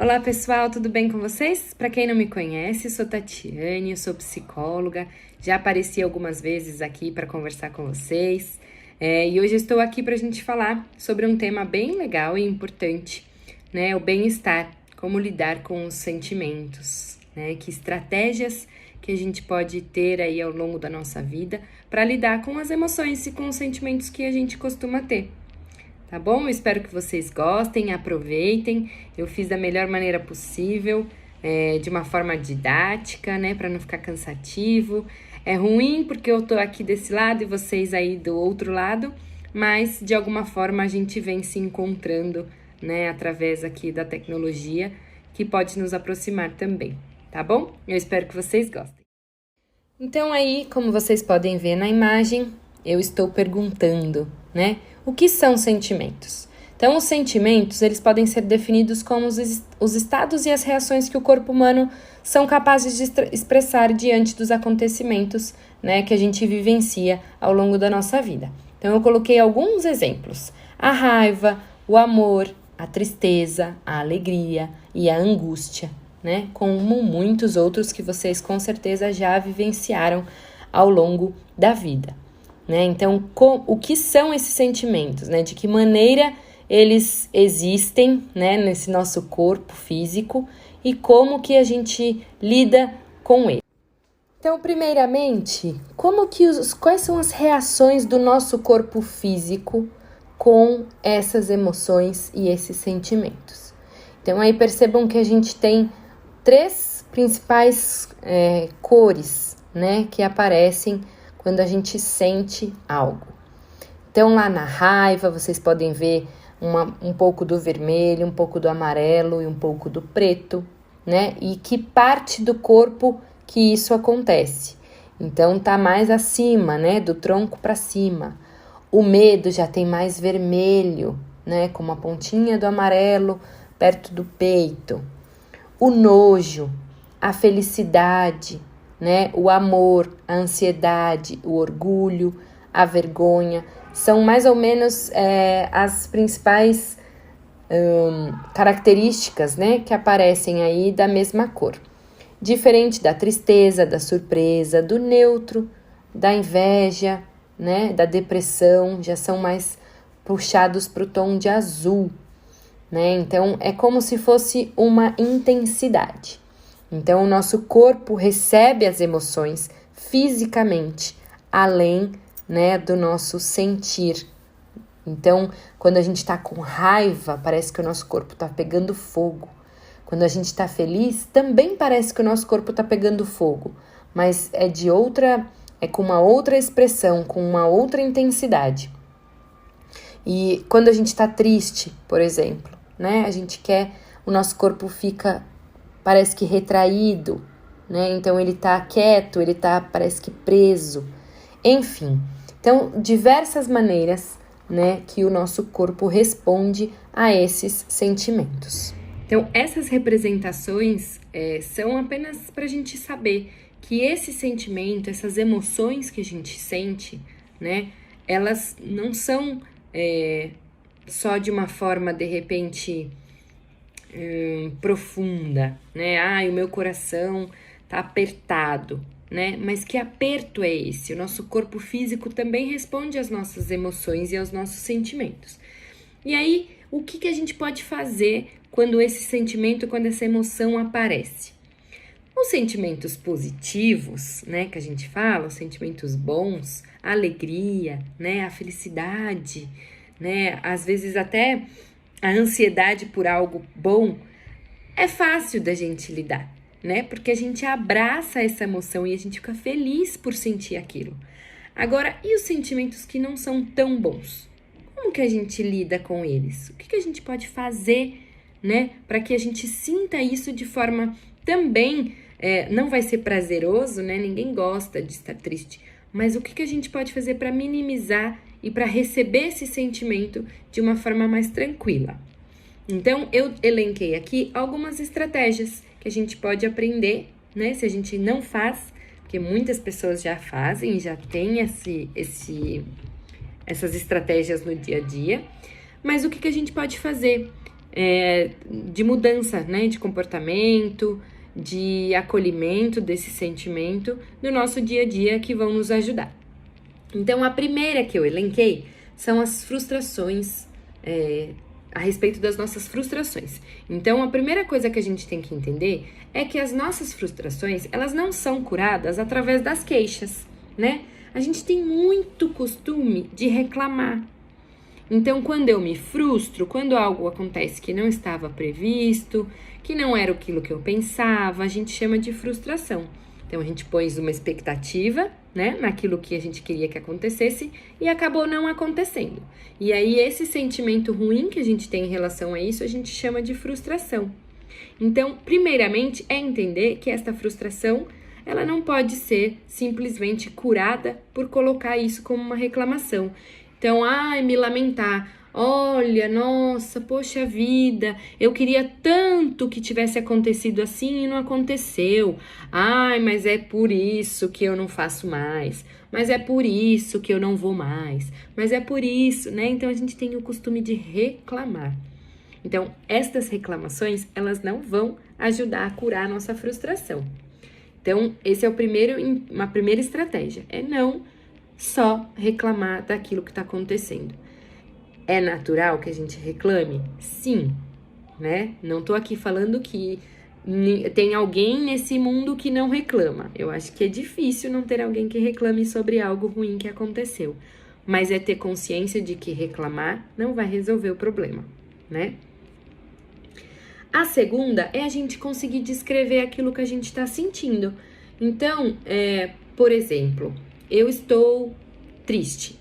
Olá pessoal, tudo bem com vocês? Para quem não me conhece, sou Tatiane, eu sou psicóloga, já apareci algumas vezes aqui para conversar com vocês e hoje estou aqui para a gente falar sobre um tema bem legal e importante, né? O bem-estar, como lidar com os sentimentos, né? Que estratégias que a gente pode ter aí ao longo da nossa vida para lidar com as emoções e com os sentimentos que a gente costuma ter. Tá bom? Eu espero que vocês gostem, aproveitem. Eu fiz da melhor maneira possível, de uma forma didática, né? Para não ficar cansativo. É ruim porque eu tô aqui desse lado e vocês aí do outro lado, mas de alguma forma a gente vem se encontrando, né? Através aqui da tecnologia, que pode nos aproximar também, tá bom? Eu espero que vocês gostem. Então aí, como vocês podem ver na imagem, eu estou perguntando, né? O que são sentimentos? Então, os sentimentos, eles podem ser definidos como os estados e as reações que o corpo humano são capazes de expressar diante dos acontecimentos, né, que a gente vivencia ao longo da nossa vida. Então, eu coloquei alguns exemplos. A raiva, o amor, a tristeza, a alegria e a angústia, né, como muitos outros que vocês com certeza já vivenciaram ao longo da vida. Né? Então, o que são esses sentimentos? Né? De que maneira eles existem, né, nesse nosso corpo físico e como que a gente lida com eles? Então, primeiramente, quais são as reações do nosso corpo físico com essas emoções e esses sentimentos? Então, aí percebam que a gente tem três principais cores, né, que aparecem quando a gente sente algo. Então, lá na raiva, vocês podem ver um pouco do vermelho, um pouco do amarelo e um pouco do preto, né? E que parte do corpo que isso acontece. Então, tá mais acima, né? Do tronco para cima. O medo já tem mais vermelho, né? Com uma pontinha do amarelo perto do peito. O nojo, a felicidade, né? O amor, a ansiedade, o orgulho, a vergonha, são mais ou menos as principais características, né, que aparecem aí da mesma cor. Diferente da tristeza, da surpresa, do neutro, da inveja, né, da depressão, já são mais puxados para o tom de azul, né? Então, é como se fosse uma intensidade. Então, o nosso corpo recebe as emoções fisicamente, além, né, do nosso sentir. Então, quando a gente está com raiva, parece que o nosso corpo está pegando fogo. Quando a gente está feliz, também parece que o nosso corpo está pegando fogo, mas é com uma outra expressão, com uma outra intensidade. E quando a gente está triste, por exemplo, né, o nosso corpo parece que retraído, né? Então ele tá quieto, parece que preso. Enfim, então diversas maneiras, né, que o nosso corpo responde a esses sentimentos. Então essas representações são apenas para a gente saber que esse sentimento, essas emoções que a gente sente, né, elas não são só de uma forma, de repente, profunda, né? O meu coração tá apertado, né? Mas que aperto é esse? O nosso corpo físico também responde às nossas emoções e aos nossos sentimentos. E aí, o que a gente pode fazer quando esse sentimento, quando essa emoção aparece? Os sentimentos positivos, né, que a gente fala, os sentimentos bons, a alegria, né, a felicidade, né, às vezes até a ansiedade por algo bom, é fácil da gente lidar, né? Porque a gente abraça essa emoção e a gente fica feliz por sentir aquilo. Agora, e os sentimentos que não são tão bons? Como que a gente lida com eles? O que a gente pode fazer, né, para que a gente sinta isso de forma também, não vai ser prazeroso, né? Ninguém gosta de estar triste, mas o que a gente pode fazer para minimizar e para receber esse sentimento de uma forma mais tranquila? Então, eu elenquei aqui algumas estratégias que a gente pode aprender, né? Se a gente não faz, porque muitas pessoas já fazem e já têm essas estratégias no dia a dia. Mas o que a gente pode fazer de mudança, né, de comportamento, de acolhimento desse sentimento no nosso dia a dia que vão nos ajudar. Então, a primeira que eu elenquei são as frustrações, a respeito das nossas frustrações. Então, a primeira coisa que a gente tem que entender é que as nossas frustrações, elas não são curadas através das queixas, né? A gente tem muito costume de reclamar. Então, quando eu me frustro, quando algo acontece que não estava previsto, que não era aquilo que eu pensava, a gente chama de frustração. Então, a gente pôs uma expectativa, né, naquilo que a gente queria que acontecesse e acabou não acontecendo. E aí, esse sentimento ruim que a gente tem em relação a isso, a gente chama de frustração. Então, primeiramente, é entender que esta frustração, ela não pode ser simplesmente curada por colocar isso como uma reclamação. Então, me lamentar. Olha, nossa, poxa vida, eu queria tanto que tivesse acontecido assim e não aconteceu. Ai, mas é por isso que eu não faço mais. Mas é por isso que eu não vou mais. Mas é por isso, né? Então, a gente tem o costume de reclamar. Então, estas reclamações, elas não vão ajudar a curar a nossa frustração. Então, esse é uma primeira estratégia, é não só reclamar daquilo que está acontecendo. É natural que a gente reclame? Sim, né? Não tô aqui falando que tem alguém nesse mundo que não reclama. Eu acho que é difícil não ter alguém que reclame sobre algo ruim que aconteceu. Mas é ter consciência de que reclamar não vai resolver o problema, né? A segunda é a gente conseguir descrever aquilo que a gente está sentindo. Então, por exemplo, eu estou triste.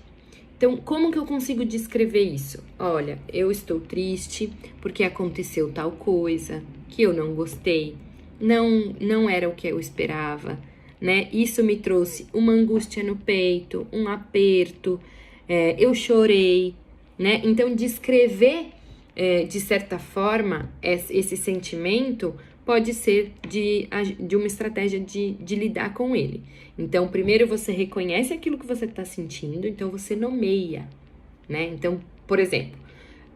Então, como que eu consigo descrever isso? Olha, eu estou triste porque aconteceu tal coisa que eu não gostei, não era o que eu esperava, né? Isso me trouxe uma angústia no peito, um aperto, eu chorei, né? Então, descrever de certa forma esse sentimento pode ser de uma estratégia de lidar com ele. Então, primeiro você reconhece aquilo que você está sentindo, então você nomeia, né? Então, por exemplo,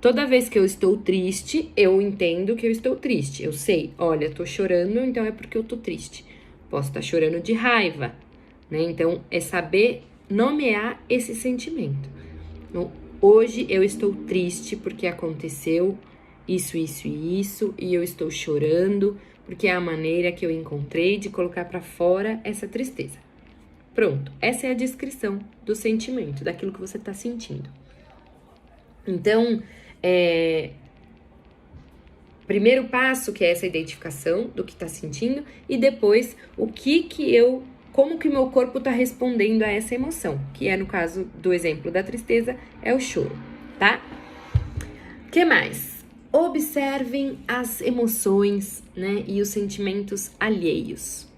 toda vez que eu estou triste, eu entendo que eu estou triste. Eu sei, olha, tô chorando, então é porque eu tô triste. Posso estar chorando de raiva, né? Então, é saber nomear esse sentimento. Então, hoje eu estou triste porque aconteceu isso, isso e isso, e eu estou chorando porque é a maneira que eu encontrei de colocar para fora essa tristeza. Pronto, essa é a descrição do sentimento, daquilo que você está sentindo. Então, primeiro passo, que é essa identificação do que está sentindo, e depois como que meu corpo está respondendo a essa emoção, que é, no caso do exemplo da tristeza, é o choro, tá? O que mais? Observem as emoções, né, e os sentimentos alheios.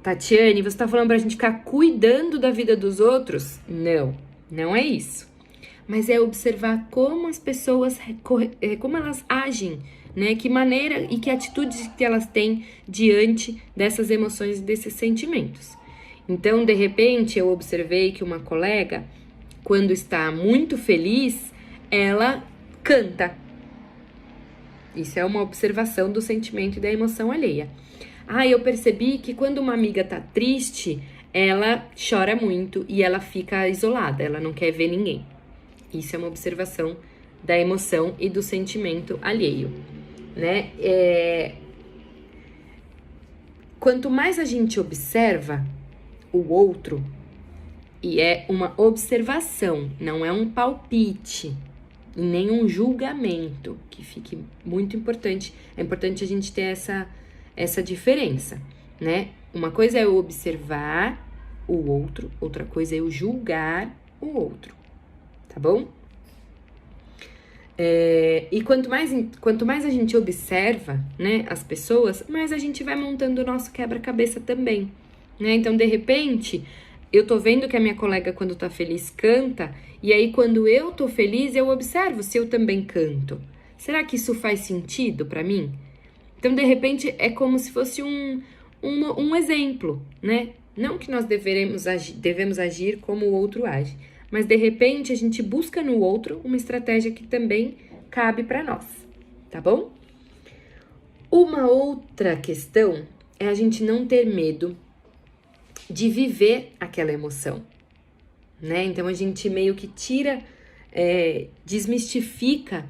Tatiane, você tá falando pra gente ficar cuidando da vida dos outros? Não, não é isso. Mas é observar como as pessoas, como elas agem, né? Que maneira e que atitudes que elas têm diante dessas emoções e desses sentimentos. Então, de repente, eu observei que uma colega, quando está muito feliz, ela canta. Isso é uma observação do sentimento e da emoção alheia. Eu percebi que quando uma amiga tá triste, ela chora muito e ela fica isolada, ela não quer ver ninguém. Isso é uma observação da emoção e do sentimento alheio, né? Quanto mais a gente observa o outro, e é uma observação, não é um palpite, e nem um julgamento, que fique muito importante. É importante a gente ter essa diferença, né? Uma coisa é eu observar o outro, outra coisa é eu julgar o outro, tá bom? E quanto mais a gente observa, né, as pessoas, mais a gente vai montando o nosso quebra-cabeça também, né? Então, de repente, eu tô vendo que a minha colega, quando tá feliz, canta, e aí quando eu tô feliz, eu observo se eu também canto. Será que isso faz sentido pra mim? Então, de repente, é como se fosse um exemplo, né? Não que nós devemos agir como o outro age, mas de repente a gente busca no outro uma estratégia que também cabe para nós, tá bom? Uma outra questão é a gente não ter medo de viver aquela emoção, né? Então a gente meio que tira, desmistifica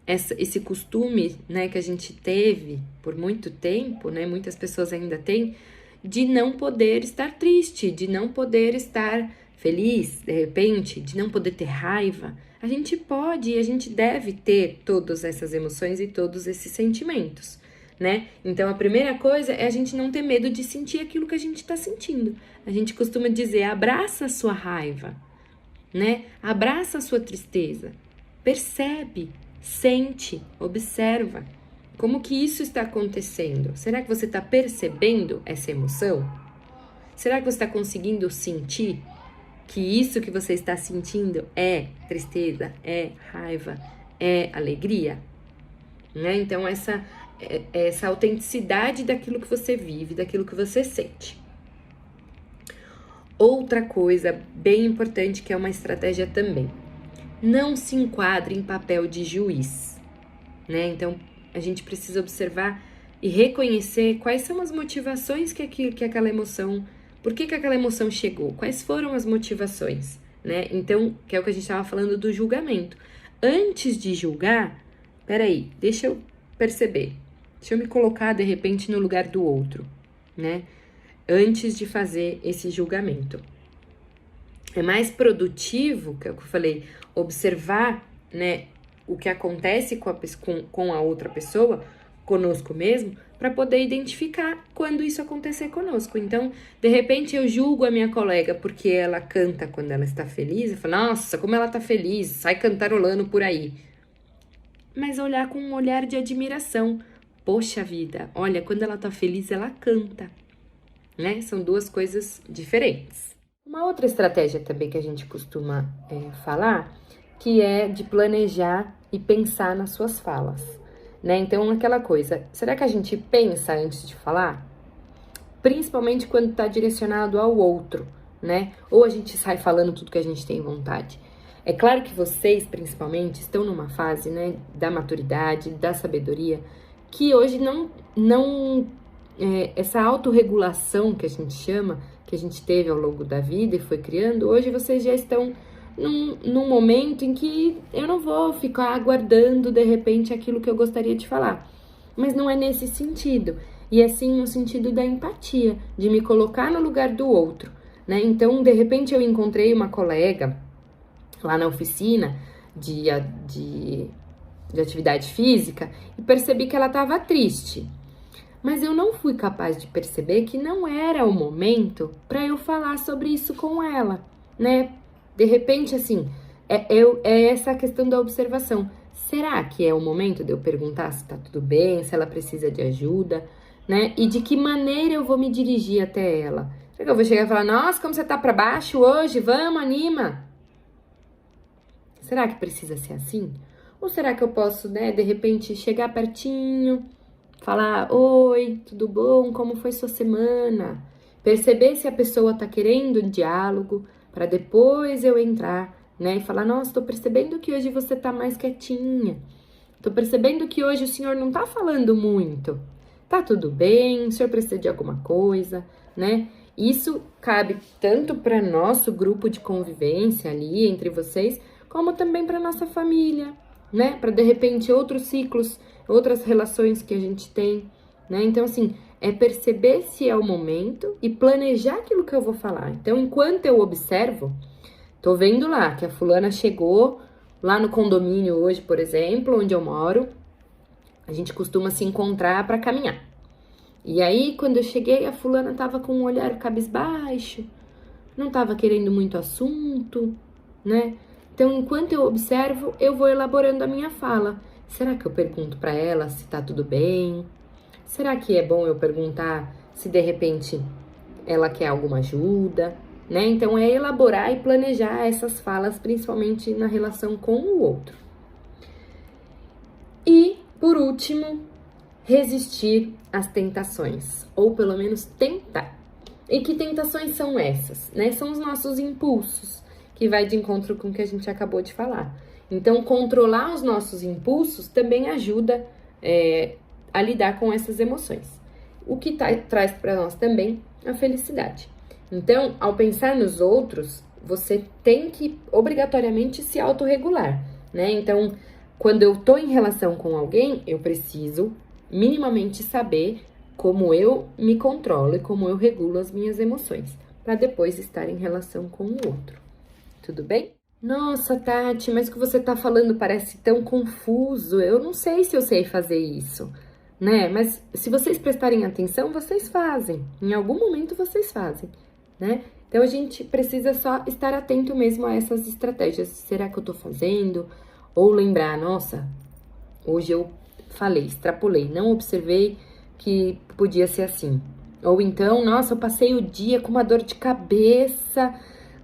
esse costume, né, que a gente teve por muito tempo, né? Muitas pessoas ainda têm, de não poder estar triste, de não poder estar feliz, de repente, de não poder ter raiva. A gente pode e a gente deve ter todas essas emoções e todos esses sentimentos, né? Então, a primeira coisa é a gente não ter medo de sentir aquilo que a gente está sentindo. A gente costuma dizer, abraça a sua raiva, né? Abraça a sua tristeza. Percebe, sente, observa. Como que isso está acontecendo? Será que você está percebendo essa emoção? Será que você está conseguindo sentir que isso que você está sentindo é tristeza, é raiva, é alegria? Né? Então, essa autenticidade daquilo que você vive, daquilo que você sente. Outra coisa bem importante, que é uma estratégia também. Não se enquadre em papel de juiz, né? Então, a gente precisa observar e reconhecer quais são as motivações que aquela emoção, por que aquela emoção chegou, quais foram as motivações, né? Então, que é o que a gente estava falando do julgamento. Antes de julgar, peraí, deixa eu perceber, deixa eu me colocar de repente no lugar do outro, né? Antes de fazer esse julgamento. É mais produtivo, que é o que eu falei, observar, né, o que acontece com a outra pessoa, conosco mesmo, para poder identificar quando isso acontecer conosco. Então, de repente, eu julgo a minha colega porque ela canta quando ela está feliz, eu falo, nossa, como ela está feliz, sai cantarolando por aí. Mas olhar com um olhar de admiração. Poxa vida, olha, quando ela está feliz, ela canta, né? São duas coisas diferentes. Uma outra estratégia também que a gente costuma falar, que é de planejar e pensar nas suas falas, né? Então, aquela coisa, será que a gente pensa antes de falar? Principalmente quando está direcionado ao outro, né? Ou a gente sai falando tudo que a gente tem vontade. É claro que vocês, principalmente, estão numa fase, né, da maturidade, da sabedoria, que hoje essa autorregulação que a gente chama, que a gente teve ao longo da vida e foi criando, hoje vocês já estão num momento em que eu não vou ficar aguardando, de repente, aquilo que eu gostaria de falar. Mas não é nesse sentido, e é sim no sentido da empatia, de me colocar no lugar do outro, né? Então, de repente, eu encontrei uma colega lá na oficina de atividade física e percebi que ela estava triste. Mas eu não fui capaz de perceber que não era o momento para eu falar sobre isso com ela, né? De repente, assim, é essa questão da observação. Será que é o momento de eu perguntar se tá tudo bem, se ela precisa de ajuda, né? E de que maneira eu vou me dirigir até ela? Será que eu vou chegar e falar, nossa, como você tá para baixo hoje? Vamos, anima! Será que precisa ser assim? Ou será que eu posso, né, de repente, chegar pertinho, falar, oi, tudo bom? Como foi sua semana? Perceber se a pessoa tá querendo um diálogo, para depois eu entrar, né, e falar, nossa, tô percebendo que hoje você tá mais quietinha. Tô percebendo que hoje o senhor não tá falando muito. Tá tudo bem? O senhor precisa de alguma coisa, né? Isso cabe tanto para nosso grupo de convivência ali entre vocês, como também para nossa família, né? Para de repente outros ciclos, outras relações que a gente tem, né? Então, assim, é perceber se é o momento e planejar aquilo que eu vou falar. Então, enquanto eu observo, tô vendo lá que a fulana chegou lá no condomínio hoje, por exemplo, onde eu moro, a gente costuma se encontrar para caminhar. E aí, quando eu cheguei, a fulana tava com um olhar cabisbaixo, não tava querendo muito assunto, né? Então, enquanto eu observo, eu vou elaborando a minha fala. Será que eu pergunto para ela se tá tudo bem? Será que é bom eu perguntar se de repente ela quer alguma ajuda, né? Então, é elaborar e planejar essas falas, principalmente na relação com o outro. E, por último, resistir às tentações, ou pelo menos tentar. E que tentações são essas, né? São os nossos impulsos, que vai de encontro com o que a gente acabou de falar. Então, controlar os nossos impulsos também ajuda a lidar com essas emoções. O que traz para nós também a felicidade. Então, ao pensar nos outros, você tem que obrigatoriamente se autorregular, né? Então, quando eu tô em relação com alguém, eu preciso minimamente saber como eu me controlo e como eu regulo as minhas emoções, para depois estar em relação com o outro. Tudo bem? Nossa, Tati, mas o que você tá falando parece tão confuso. Eu não sei se eu sei fazer isso, né? Mas se vocês prestarem atenção, vocês fazem. Em algum momento vocês fazem, né? Então a gente precisa só estar atento mesmo a essas estratégias. Será que eu tô fazendo? Ou lembrar, nossa, hoje eu falei, extrapolei, não observei que podia ser assim. Ou então, nossa, eu passei o dia com uma dor de cabeça,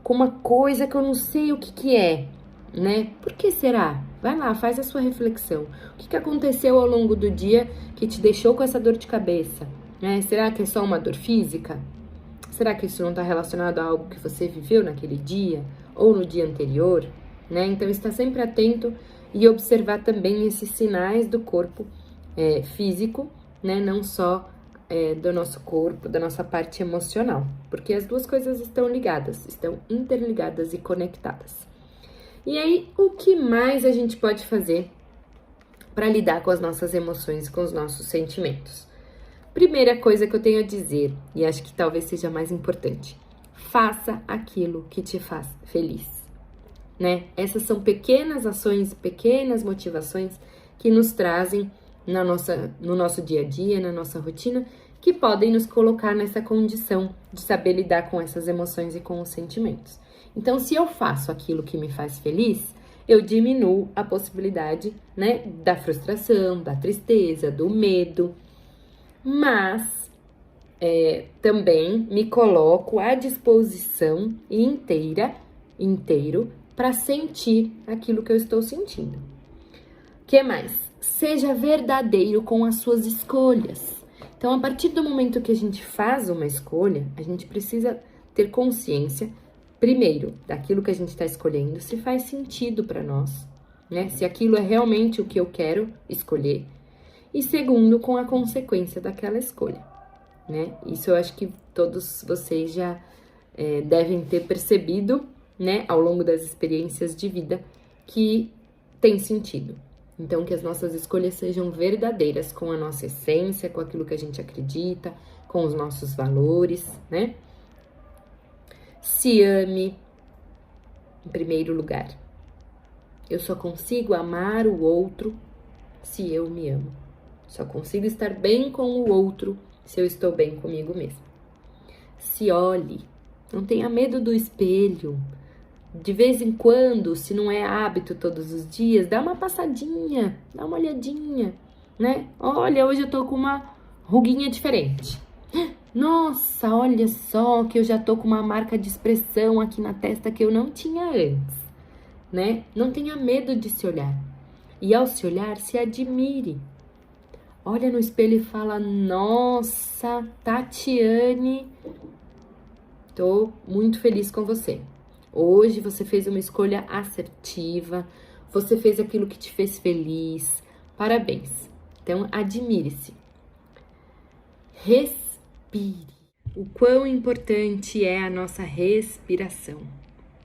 com uma coisa que eu não sei o que é, né? Por que será? Vai lá, faz a sua reflexão. O que aconteceu ao longo do dia que te deixou com essa dor de cabeça? Né? Será que é só uma dor física? Será que isso não está relacionado a algo que você viveu naquele dia ou no dia anterior? Né? Então, está sempre atento e observar também esses sinais do corpo físico, né? Não só do nosso corpo, da nossa parte emocional, porque as duas coisas estão ligadas, estão interligadas e conectadas. E aí, o que mais a gente pode fazer para lidar com as nossas emoções, com os nossos sentimentos? Primeira coisa que eu tenho a dizer, e acho que talvez seja mais importante, faça aquilo que te faz feliz, né? Essas são pequenas ações, pequenas motivações que nos trazem no nosso dia a dia, na nossa rotina, que podem nos colocar nessa condição de saber lidar com essas emoções e com os sentimentos. Então, se eu faço aquilo que me faz feliz, eu diminuo a possibilidade, né, da frustração, da tristeza, do medo, mas também me coloco à disposição inteiro para sentir aquilo que eu estou sentindo. Que mais? Seja verdadeiro com as suas escolhas. Então, a partir do momento que a gente faz uma escolha, a gente precisa ter consciência, primeiro, daquilo que a gente está escolhendo, se faz sentido para nós, né? Se aquilo é realmente o que eu quero escolher. E segundo, com a consequência daquela escolha, né? Isso eu acho que todos vocês já devem ter percebido, né, ao longo das experiências de vida, que tem sentido. Então, que as nossas escolhas sejam verdadeiras com a nossa essência, com aquilo que a gente acredita, com os nossos valores, né? Se ame, em primeiro lugar. Eu só consigo amar o outro se eu me amo. Só consigo estar bem com o outro se eu estou bem comigo mesmo. Se olhe, não tenha medo do espelho. De vez em quando, se não é hábito todos os dias, dá uma passadinha, dá uma olhadinha, né? Olha, hoje eu tô com uma ruguinha diferente. Nossa, olha só que eu já tô com uma marca de expressão aqui na testa que eu não tinha antes, né? Não tenha medo de se olhar. E ao se olhar, se admire. Olha no espelho e fala, nossa, Tatiane, tô muito feliz com você. Hoje você fez uma escolha assertiva, você fez aquilo que te fez feliz, parabéns. Então, admire-se. Respire. O quão importante é a nossa respiração,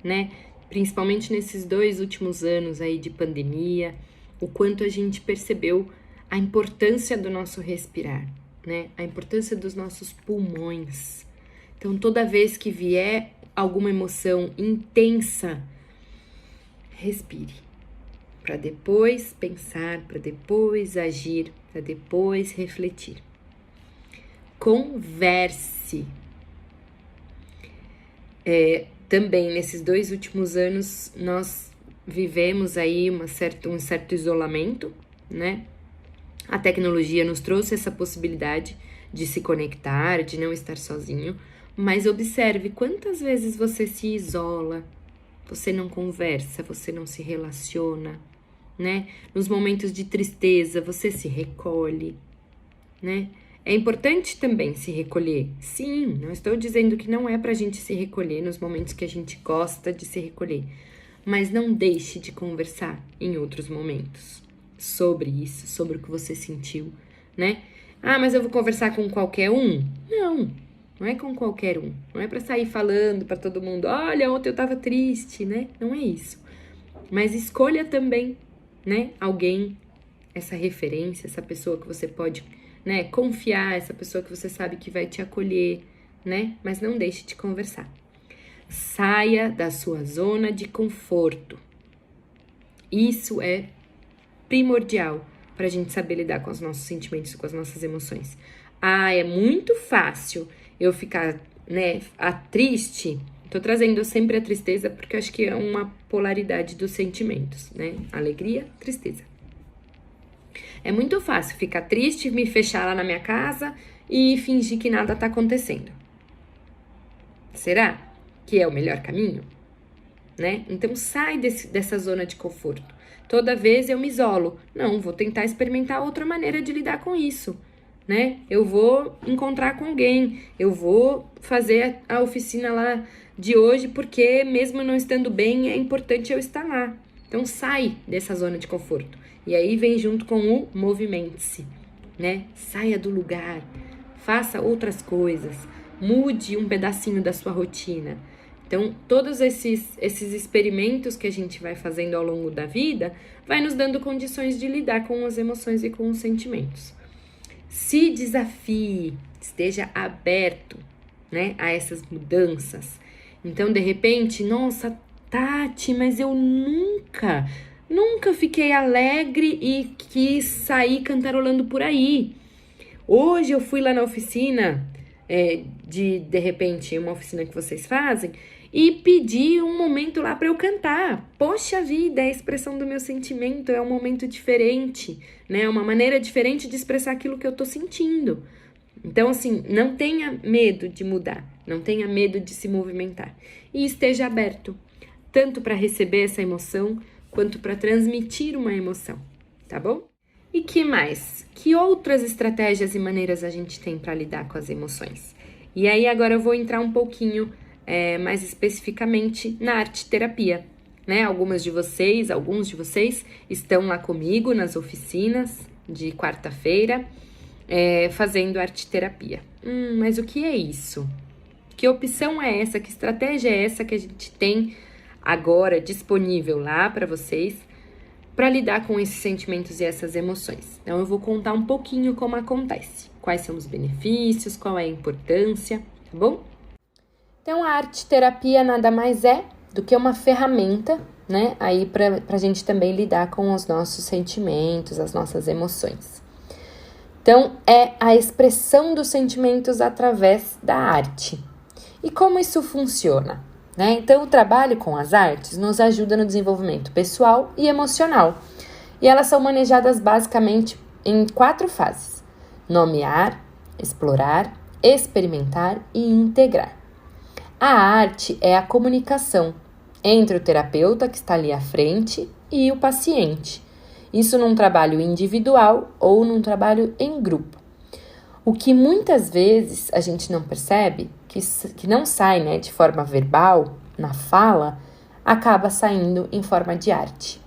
né? Principalmente nesses 2 últimos anos aí de pandemia, o quanto a gente percebeu a importância do nosso respirar, né? A importância dos nossos pulmões. Então, toda vez que vier alguma emoção intensa, respire, para depois pensar, para depois agir, para depois refletir. Converse. Também nesses 2 últimos anos nós vivemos aí um certo isolamento, né? A tecnologia nos trouxe essa possibilidade de se conectar, de não estar sozinho. Mas observe quantas vezes você se isola, você não conversa, você não se relaciona, né? Nos momentos de tristeza, você se recolhe, né? É importante também se recolher. Sim, não estou dizendo que não é pra gente se recolher nos momentos que a gente gosta de se recolher. Mas não deixe de conversar em outros momentos, sobre isso, sobre o que você sentiu, né? Ah, mas eu vou conversar com qualquer um? Não é com qualquer um. Não é para sair falando para todo mundo, olha, ontem eu tava triste, né? Não é isso. Mas escolha também, né, alguém, essa referência, essa pessoa que você pode, né, confiar, essa pessoa que você sabe que vai te acolher, né? Mas não deixe de conversar. Saia da sua zona de conforto. Isso é primordial para a gente saber lidar com os nossos sentimentos, com as nossas emoções. Ah, é muito fácil eu ficar, né, triste. Tô trazendo sempre a tristeza porque eu acho que é uma polaridade dos sentimentos, né? Alegria, tristeza. É muito fácil ficar triste, me fechar lá na minha casa e fingir que nada tá acontecendo. Será que é o melhor caminho? Né? Então sai dessa zona de conforto. Toda vez eu me isolo. Não, vou tentar experimentar outra maneira de lidar com isso, né? Eu vou encontrar com alguém, eu vou fazer a oficina lá de hoje, porque mesmo não estando bem, é importante eu estar lá. Então sai dessa zona de conforto. E aí vem junto com o movimente-se, né? Saia do lugar, faça outras coisas, mude um pedacinho da sua rotina. Então, todos esses experimentos que a gente vai fazendo ao longo da vida, vai nos dando condições de lidar com as emoções e com os sentimentos. Se desafie, esteja aberto, né, a essas mudanças. Então, de repente, nossa, Tati, mas eu nunca fiquei alegre e quis sair cantarolando por aí. Hoje eu fui lá na oficina, de repente, uma oficina que vocês fazem, e pedi um momento lá para eu cantar. Poxa vida, é a expressão do meu sentimento, é um momento diferente, né? É uma maneira diferente de expressar aquilo que eu tô sentindo. Então, assim, não tenha medo de mudar, não tenha medo de se movimentar. E esteja aberto, tanto para receber essa emoção, quanto para transmitir uma emoção, tá bom? E que mais? Que outras estratégias e maneiras a gente tem para lidar com as emoções? E aí agora eu vou entrar um pouquinho mais especificamente na arte-terapia, né? Alguns de vocês estão lá comigo nas oficinas de quarta-feira, fazendo arte-terapia. Mas o que é isso? Que opção é essa? Que estratégia é essa que a gente tem agora disponível lá para vocês para lidar com esses sentimentos e essas emoções? Então, eu vou contar um pouquinho como acontece, quais são os benefícios, qual é a importância, tá bom? Então, a arte-terapia nada mais é do que uma ferramenta, né, aí para a gente também lidar com os nossos sentimentos, as nossas emoções. Então, é a expressão dos sentimentos através da arte. E como isso funciona? Né? Então, o trabalho com as artes nos ajuda no desenvolvimento pessoal e emocional. E elas são manejadas basicamente em 4 fases: nomear, explorar, experimentar e integrar. A arte é a comunicação entre o terapeuta que está ali à frente e o paciente. Isso num trabalho individual ou num trabalho em grupo. O que muitas vezes a gente não percebe, que não sai, né, de forma verbal, na fala, acaba saindo em forma de arte.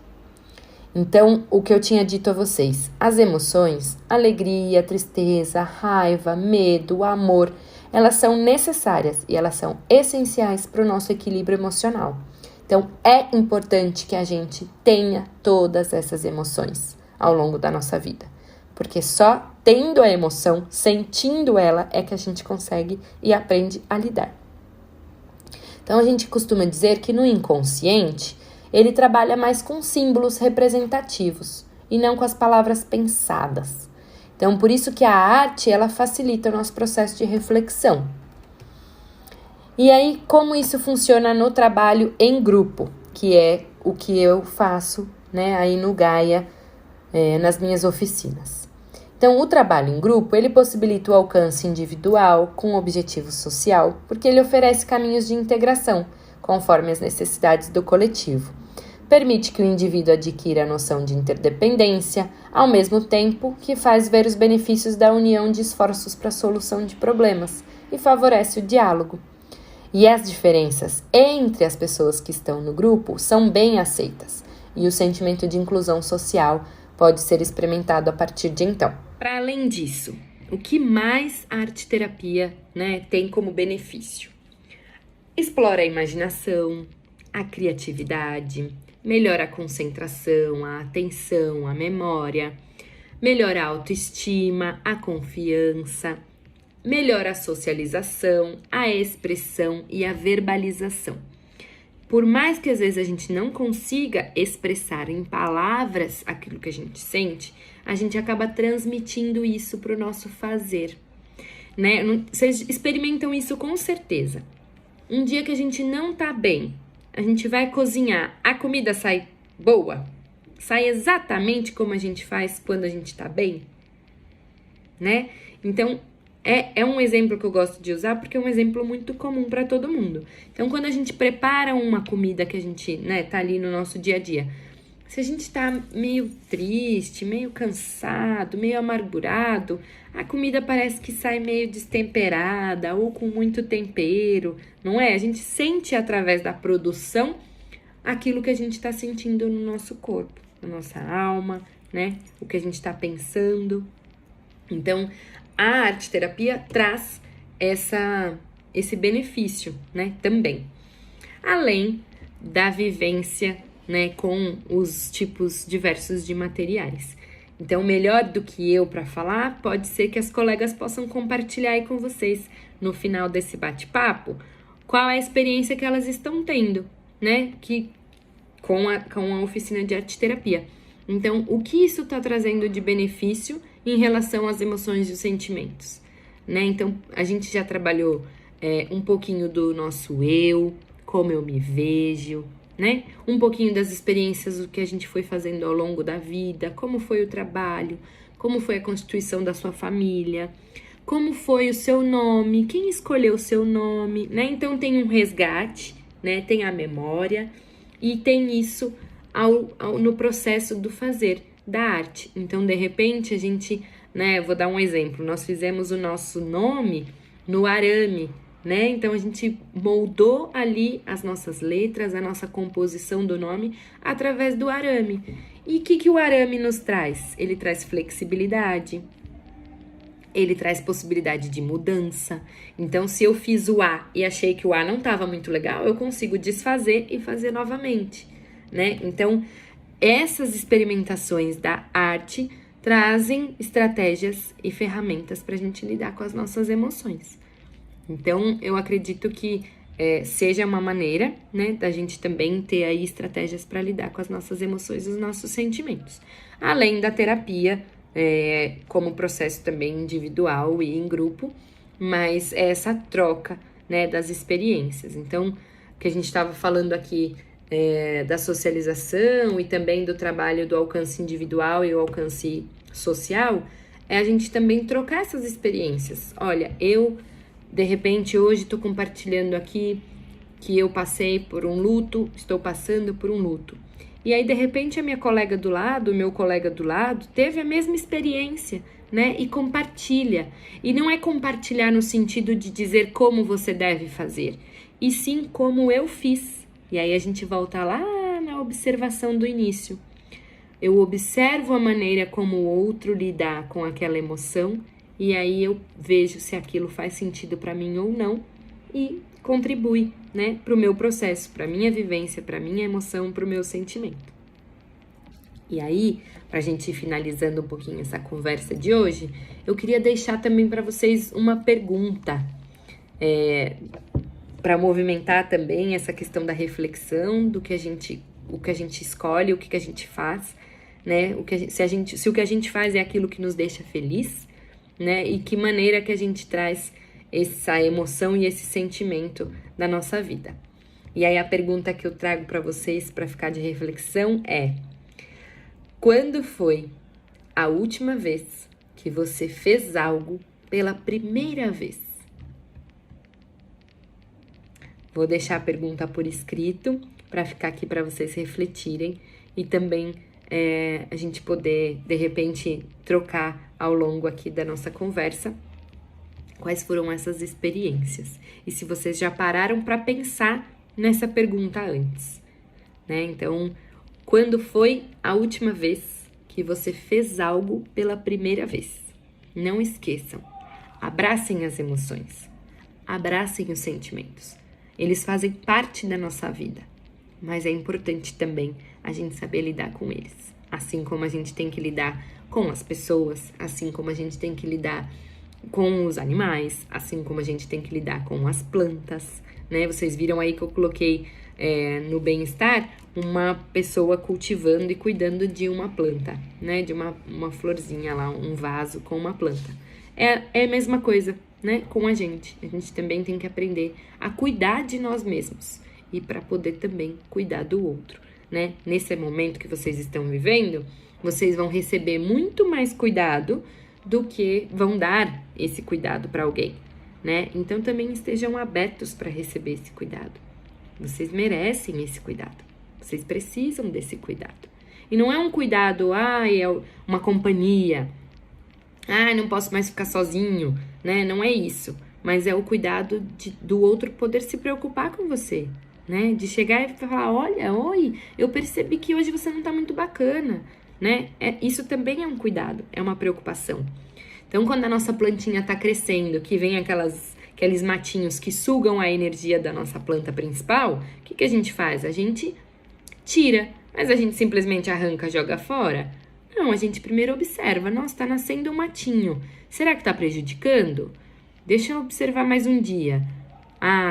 Então, o que eu tinha dito a vocês, as emoções, alegria, tristeza, raiva, medo, amor, elas são necessárias e elas são essenciais para o nosso equilíbrio emocional. Então, é importante que a gente tenha todas essas emoções ao longo da nossa vida. Porque só tendo a emoção, sentindo ela, é que a gente consegue e aprende a lidar. Então, a gente costuma dizer que no inconsciente, ele trabalha mais com símbolos representativos e não com as palavras pensadas. Então, por isso que a arte, ela facilita o nosso processo de reflexão. E aí, como isso funciona no trabalho em grupo, que é o que eu faço, né, aí no Gaia, nas minhas oficinas. Então, o trabalho em grupo, ele possibilita o alcance individual com objetivo social, porque ele oferece caminhos de integração, conforme as necessidades do coletivo. Permite que o indivíduo adquira a noção de interdependência, ao mesmo tempo que faz ver os benefícios da união de esforços para a solução de problemas e favorece o diálogo. E as diferenças entre as pessoas que estão no grupo são bem aceitas, e o sentimento de inclusão social pode ser experimentado a partir de então. Para além disso, o que mais a arte-terapia, né, tem como benefício? Explora a imaginação, a criatividade, melhora a concentração, a atenção, a memória, melhora a autoestima, a confiança, melhora a socialização, a expressão e a verbalização. Por mais que às vezes a gente não consiga expressar em palavras aquilo que a gente sente, a gente acaba transmitindo isso para o nosso fazer, né? Vocês experimentam isso com certeza. Um dia que a gente não tá bem, a gente vai cozinhar, a comida sai boa? Sai exatamente como a gente faz quando a gente tá bem? Né? Então, é um exemplo que eu gosto de usar porque é um exemplo muito comum para todo mundo. Então, quando a gente prepara uma comida que a gente, né, tá ali no nosso dia a dia, se a gente tá meio triste, meio cansado, meio amargurado, a comida parece que sai meio destemperada ou com muito tempero, não é? A gente sente através da produção aquilo que a gente tá sentindo no nosso corpo, na nossa alma, né? O que a gente tá pensando. Então, a arte-terapia traz esse benefício, né, também. Além da vivência, né, com os tipos diversos de materiais. Então, melhor do que eu para falar, pode ser que as colegas possam compartilhar aí com vocês, no final desse bate-papo, qual é a experiência que elas estão tendo, né, com a oficina de arte-terapia. Então, o que isso está trazendo de benefício em relação às emoções e os sentimentos, né? Então, a gente já trabalhou um pouquinho do nosso eu, como eu me vejo, né? Um pouquinho das experiências, o que a gente foi fazendo ao longo da vida, como foi o trabalho, como foi a constituição da sua família, como foi o seu nome, quem escolheu o seu nome, né? Então, tem um resgate, né? Tem a memória e tem isso no processo do fazer da arte. Então, de repente, a gente, né, vou dar um exemplo, nós fizemos o nosso nome no arame, né? Então, a gente moldou ali as nossas letras, a nossa composição do nome através do arame. E o que o arame nos traz? Ele traz flexibilidade, ele traz possibilidade de mudança. Então, se eu fiz o A e achei que o A não estava muito legal, eu consigo desfazer e fazer novamente, né? Então, essas experimentações da arte trazem estratégias e ferramentas para a gente lidar com as nossas emoções. Então, eu acredito que seja uma maneira, né, da gente também ter aí estratégias para lidar com as nossas emoções e os nossos sentimentos. Além da terapia, como processo também individual e em grupo, mas essa troca, né, das experiências. Então, o que a gente estava falando aqui da socialização e também do trabalho do alcance individual e o alcance social, é a gente também trocar essas experiências. Olha, eu, de repente, hoje estou compartilhando aqui que eu passei por um luto, estou passando por um luto. E aí, de repente, a minha colega do lado, o meu colega do lado, teve a mesma experiência, né? E compartilha. E não é compartilhar no sentido de dizer como você deve fazer, e sim como eu fiz. E aí a gente volta lá na observação do início. Eu observo a maneira como o outro lidar com aquela emoção e aí eu vejo se aquilo faz sentido para mim ou não e contribui, né, para o meu processo, para a minha vivência, para a minha emoção, para o meu sentimento. E aí, para a gente ir finalizando um pouquinho essa conversa de hoje, eu queria deixar também para vocês uma pergunta, para movimentar também essa questão da reflexão do que o que a gente escolhe, o que a gente faz, né? Se o que a gente faz é aquilo que nos deixa feliz, né? E que maneira que a gente traz essa emoção e esse sentimento da nossa vida. E aí a pergunta que eu trago para vocês para ficar de reflexão é: quando foi a última vez que você fez algo pela primeira vez? Vou deixar a pergunta por escrito para ficar aqui para vocês refletirem e também a gente poder, de repente, trocar ao longo aqui da nossa conversa quais foram essas experiências. E se vocês já pararam para pensar nessa pergunta antes, né? Então, quando foi a última vez que que você fez algo pela primeira vez. Não esqueçam. Abracem as emoções. Abracem os sentimentos. Eles fazem parte da nossa vida. Mas é importante também a gente saber lidar com eles. Assim como a gente tem que lidar com as pessoas, assim como a gente tem que lidar com os animais, assim como a gente tem que lidar com as plantas, né? Vocês viram aí que eu coloquei no bem-estar uma pessoa cultivando e cuidando de uma planta, né? De uma florzinha lá, um vaso com uma planta. É a mesma coisa, né? Com a gente. A gente também tem que aprender a cuidar de nós mesmos e para poder também cuidar do outro, né? Nesse momento que vocês estão vivendo, vocês vão receber muito mais cuidado do que vão dar esse cuidado para alguém, né? Então também estejam abertos para receber esse cuidado. Vocês merecem esse cuidado. Vocês precisam desse cuidado. E não é um cuidado, é uma companhia. Não posso mais ficar sozinho, né? Não é isso. Mas é o cuidado do outro poder se preocupar com você, né? De chegar e falar, olha, oi, eu percebi que hoje você não tá muito bacana, né? Isso também é um cuidado, é uma preocupação. Então, quando a nossa plantinha tá crescendo, que vem aqueles matinhos que sugam a energia da nossa planta principal, o que a gente faz? A gente tira, mas a gente simplesmente arranca, joga fora? Não, a gente primeiro observa, nossa, tá nascendo um matinho, será que tá prejudicando? Deixa eu observar mais um dia.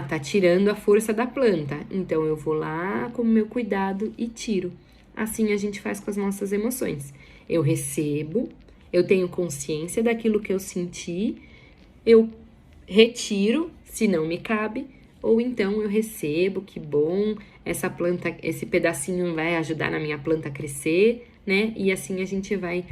Tá tirando a força da planta, então eu vou lá com o meu cuidado e tiro. Assim a gente faz com as nossas emoções. Eu recebo, eu tenho consciência daquilo que eu senti, eu retiro, se não me cabe, ou então eu recebo, que bom, essa planta, esse pedacinho vai ajudar na minha planta a crescer, né? E assim a gente vai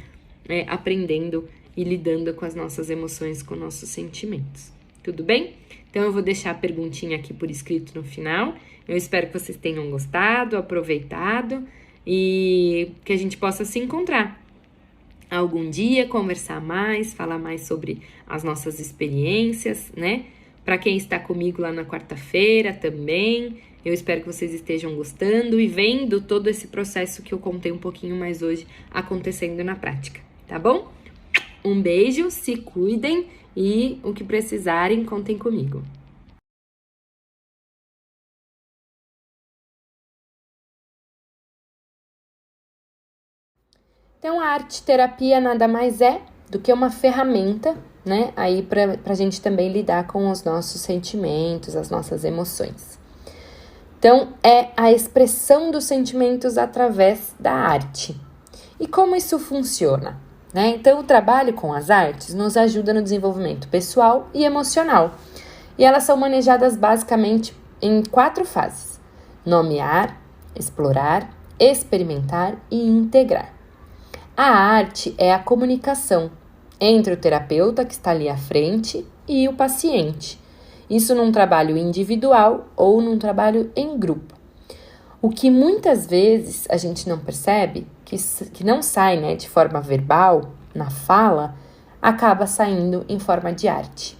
aprendendo e lidando com as nossas emoções, com nossos sentimentos. Tudo bem? Então eu vou deixar a perguntinha aqui por escrito no final. Eu espero que vocês tenham gostado, aproveitado e que a gente possa se encontrar algum dia, conversar mais, falar mais sobre as nossas experiências, né? Para quem está comigo lá na quarta-feira também, eu espero que vocês estejam gostando e vendo todo esse processo que eu contei um pouquinho mais hoje acontecendo na prática, tá bom? Um beijo, se cuidem e o que precisarem, contem comigo. Então, a arte-terapia nada mais é do que uma ferramenta, né? Aí para a gente também lidar com os nossos sentimentos, as nossas emoções. Então, é a expressão dos sentimentos através da arte. E como isso funciona? Né? Então, o trabalho com as artes nos ajuda no desenvolvimento pessoal e emocional. E elas são manejadas basicamente em 4 fases: nomear, explorar, experimentar e integrar. A arte é a comunicação entre o terapeuta que está ali à frente e o paciente. Isso num trabalho individual ou num trabalho em grupo. O que muitas vezes a gente não percebe, que não sai, né, de forma verbal, na fala, acaba saindo em forma de arte.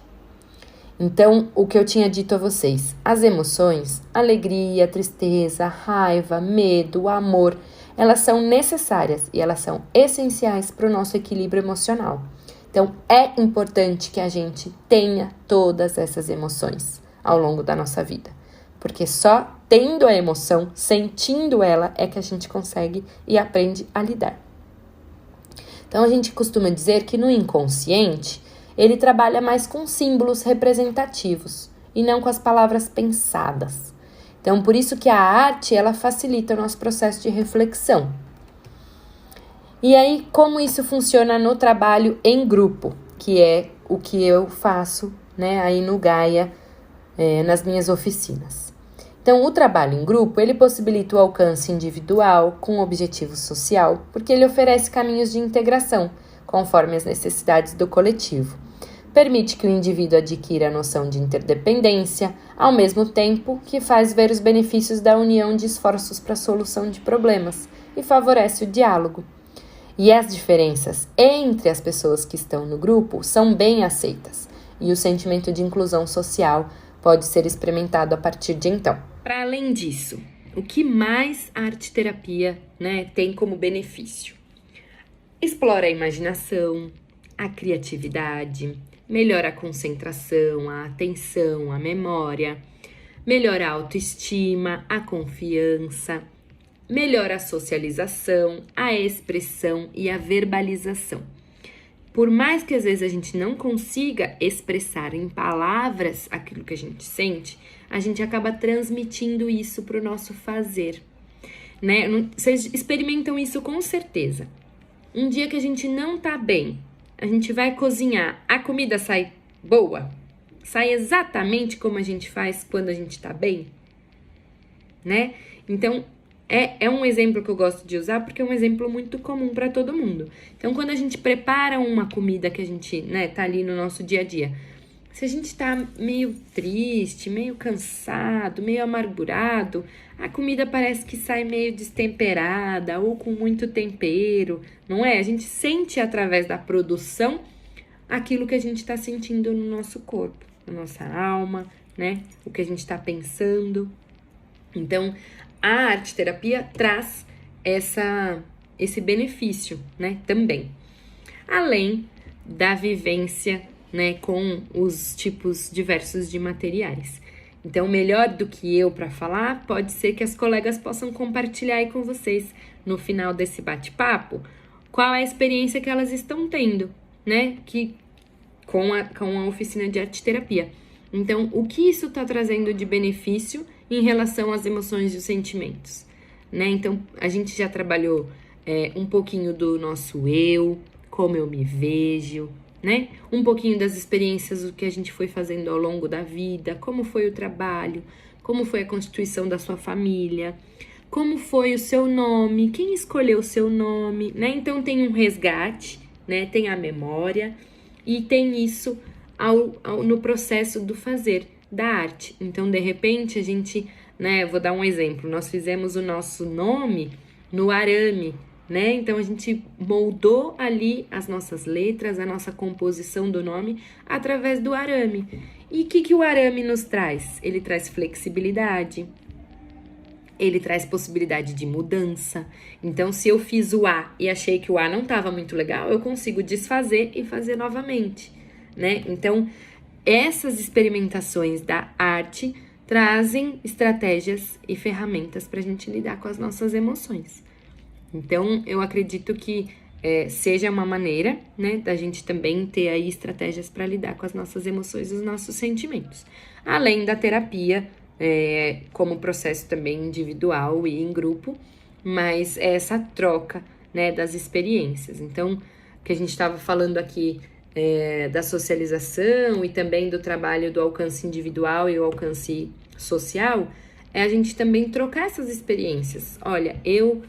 Então, o que eu tinha dito a vocês, as emoções, alegria, tristeza, raiva, medo, amor, elas são necessárias e elas são essenciais para o nosso equilíbrio emocional. Então, é importante que a gente tenha todas essas emoções ao longo da nossa vida. Porque só tendo a emoção, sentindo ela, é que a gente consegue e aprende a lidar. Então, a gente costuma dizer que no inconsciente, ele trabalha mais com símbolos representativos e não com as palavras pensadas. Então, por isso que a arte, ela facilita o nosso processo de reflexão. E aí, como isso funciona no trabalho em grupo, que é o que eu faço, né, aí no Gaia, nas minhas oficinas. Então, o trabalho em grupo, ele possibilita o alcance individual com objetivo social, porque ele oferece caminhos de integração, conforme as necessidades do coletivo. Permite que o indivíduo adquira a noção de interdependência, ao mesmo tempo que faz ver os benefícios da união de esforços para a solução de problemas e favorece o diálogo. E as diferenças entre as pessoas que estão no grupo são bem aceitas, e o sentimento de inclusão social pode ser experimentado a partir de então. Para além disso, o que mais a arte-terapia, né, tem como benefício? explora a imaginação, a criatividade, melhora a concentração, a atenção, a memória, melhora a autoestima, a confiança, melhora a socialização, a expressão e a verbalização. Por mais que às vezes a gente não consiga expressar em palavras aquilo que a gente sente, a gente acaba transmitindo isso para o nosso fazer, né? Vocês experimentam isso com certeza. Um dia que a gente não tá bem, a gente vai cozinhar, a comida sai boa? Sai exatamente como a gente faz quando a gente tá bem, né? Então, é um exemplo que eu gosto de usar porque é um exemplo muito comum para todo mundo. Então, quando a gente prepara uma comida que a gente, né, tá ali no nosso dia a dia, se a gente tá meio triste, meio cansado, meio amargurado, a comida parece que sai meio destemperada ou com muito tempero, não é? A gente sente através da produção aquilo que a gente tá sentindo no nosso corpo, na nossa alma, né? O que a gente tá pensando. Então, a arte-terapia traz esse benefício, né, também. Além da vivência, né, com os tipos diversos de materiais. Então, melhor do que eu para falar, pode ser que as colegas possam compartilhar aí com vocês, no final desse bate-papo, qual é a experiência que elas estão tendo, né, com a oficina de arte-terapia. Então, o que isso está trazendo de benefício em relação às emoções e os sentimentos, né? Então, a gente já trabalhou um pouquinho do nosso eu, como eu me vejo, né? Um pouquinho das experiências do que a gente foi fazendo ao longo da vida, como foi o trabalho, como foi a constituição da sua família, como foi o seu nome, quem escolheu o seu nome, né? Então, tem um resgate, né? Tem a memória e tem isso no processo do fazer da arte. Então, de repente, a gente, né, vou dar um exemplo, nós fizemos o nosso nome no arame, né? Então, a gente moldou ali as nossas letras, a nossa composição do nome através do arame. E o que o arame nos traz? Ele traz flexibilidade, ele traz possibilidade de mudança. Então, se eu fiz o A e achei que o A não estava muito legal, eu consigo desfazer e fazer novamente, né? Então, essas experimentações da arte trazem estratégias e ferramentas para a gente lidar com as nossas emoções. Então, eu acredito que seja uma maneira, né, da gente também ter aí estratégias para lidar com as nossas emoções e os nossos sentimentos. Além da terapia, como processo também individual e em grupo, mas é essa troca, né, das experiências. Então, que a gente estava falando aqui da socialização e também do trabalho do alcance individual e o alcance social, é a gente também trocar essas experiências. Olha, eu,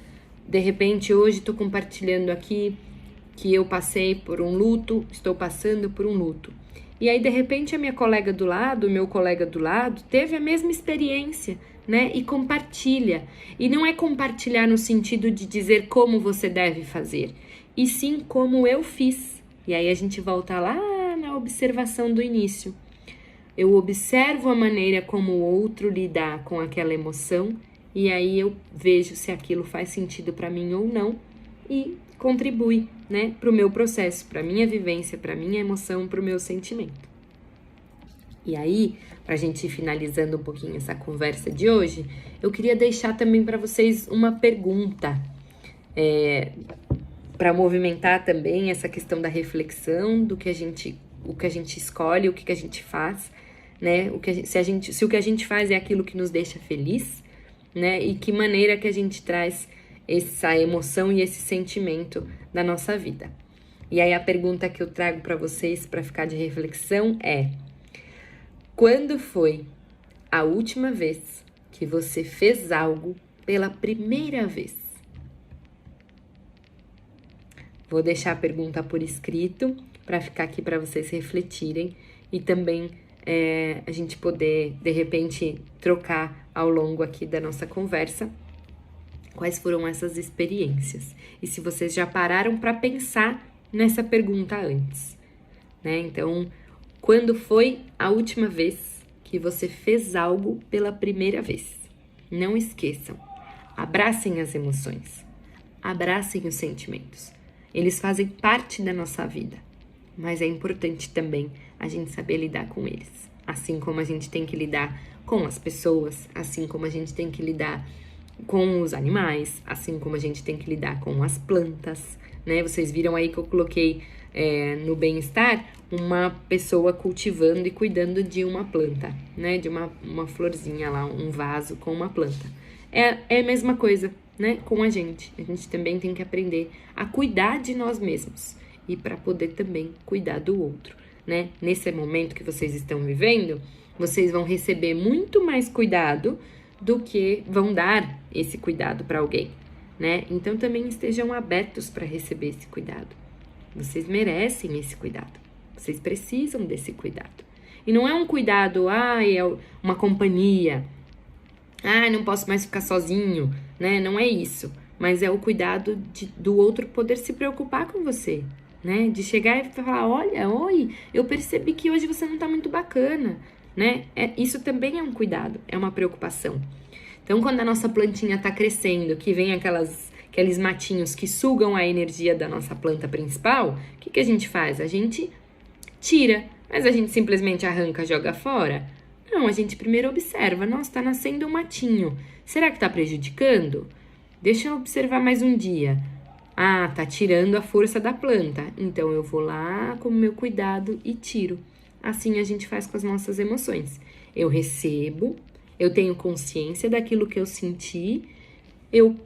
de repente, hoje estou compartilhando aqui que eu passei por um luto, estou passando por um luto. E aí, de repente, a minha colega do lado, o meu colega do lado, teve a mesma experiência, né? E compartilha. E não é compartilhar no sentido de dizer como você deve fazer, e sim como eu fiz. E aí a gente volta lá na observação do início. Eu observo a maneira como o outro lidar com aquela emoção e aí eu vejo se aquilo faz sentido para mim ou não e contribui, né, para o meu processo, para minha vivência, para minha emoção, para o meu sentimento. E aí, para a gente ir finalizando um pouquinho essa conversa de hoje, eu queria deixar também para vocês uma pergunta, para movimentar também essa questão da reflexão do que o que a gente escolhe, o que a gente faz, né? Se o que a gente faz é aquilo que nos deixa feliz, né? E que maneira que a gente traz essa emoção e esse sentimento na nossa vida. E aí a pergunta que eu trago para vocês para ficar de reflexão é: quando foi a última vez que você fez algo pela primeira vez? Vou deixar a pergunta por escrito para ficar aqui para vocês refletirem e também a gente poder, de repente, trocar ao longo aqui da nossa conversa quais foram essas experiências. E se vocês já pararam para pensar nessa pergunta antes, né? Então, quando foi a última vez que você fez algo pela primeira vez? Não esqueçam, abracem as emoções, abracem os sentimentos. Eles fazem parte da nossa vida, mas é importante também a gente saber lidar com eles. Assim como a gente tem que lidar com as pessoas, assim como a gente tem que lidar com os animais, assim como a gente tem que lidar com as plantas, né? Vocês viram aí que eu coloquei no bem-estar uma pessoa cultivando e cuidando de uma planta, né? De uma florzinha lá, um vaso com uma planta. É a mesma coisa, né? Com a gente. A gente também tem que aprender a cuidar de nós mesmos e para poder também cuidar do outro, né? Nesse momento que vocês estão vivendo, vocês vão receber muito mais cuidado do que vão dar esse cuidado para alguém, né? Então também estejam abertos para receber esse cuidado. Vocês merecem esse cuidado. Vocês precisam desse cuidado. E não é um cuidado, é uma companhia. Não posso mais ficar sozinho, né? Não é isso. Mas é o cuidado do outro poder se preocupar com você, né? De chegar e falar, olha, oi, eu percebi que hoje você não tá muito bacana, né? Isso também é um cuidado, é uma preocupação. Então, quando a nossa plantinha tá crescendo, que vem aqueles matinhos que sugam a energia da nossa planta principal, o que a gente faz? A gente tira, mas a gente simplesmente arranca, joga fora? Não, a gente primeiro observa, nossa, tá nascendo um matinho, será que tá prejudicando? Deixa eu observar mais um dia. Tá tirando a força da planta, então eu vou lá com o meu cuidado e tiro. Assim a gente faz com as nossas emoções. Eu recebo, eu tenho consciência daquilo que eu senti, eu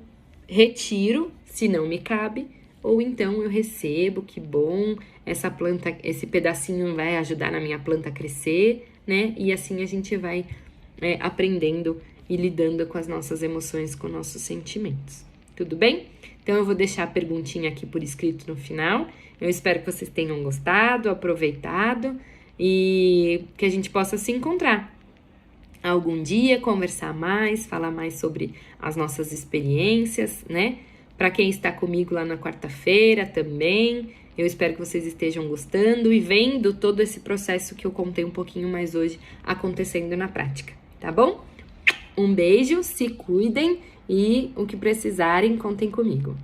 retiro, se não me cabe, ou então eu recebo, que bom, essa planta, esse pedacinho vai ajudar na minha planta a crescer, né? E assim a gente vai aprendendo e lidando com as nossas emoções, com nossos sentimentos. Tudo bem? Então eu vou deixar a perguntinha aqui por escrito no final. Eu espero que vocês tenham gostado, aproveitado e que a gente possa se encontrar algum dia, conversar mais, falar mais sobre as nossas experiências, né? Para quem está comigo lá na quarta-feira também, eu espero que vocês estejam gostando e vendo todo esse processo que eu contei um pouquinho mais hoje acontecendo na prática, tá bom? Um beijo, se cuidem e o que precisarem, contem comigo.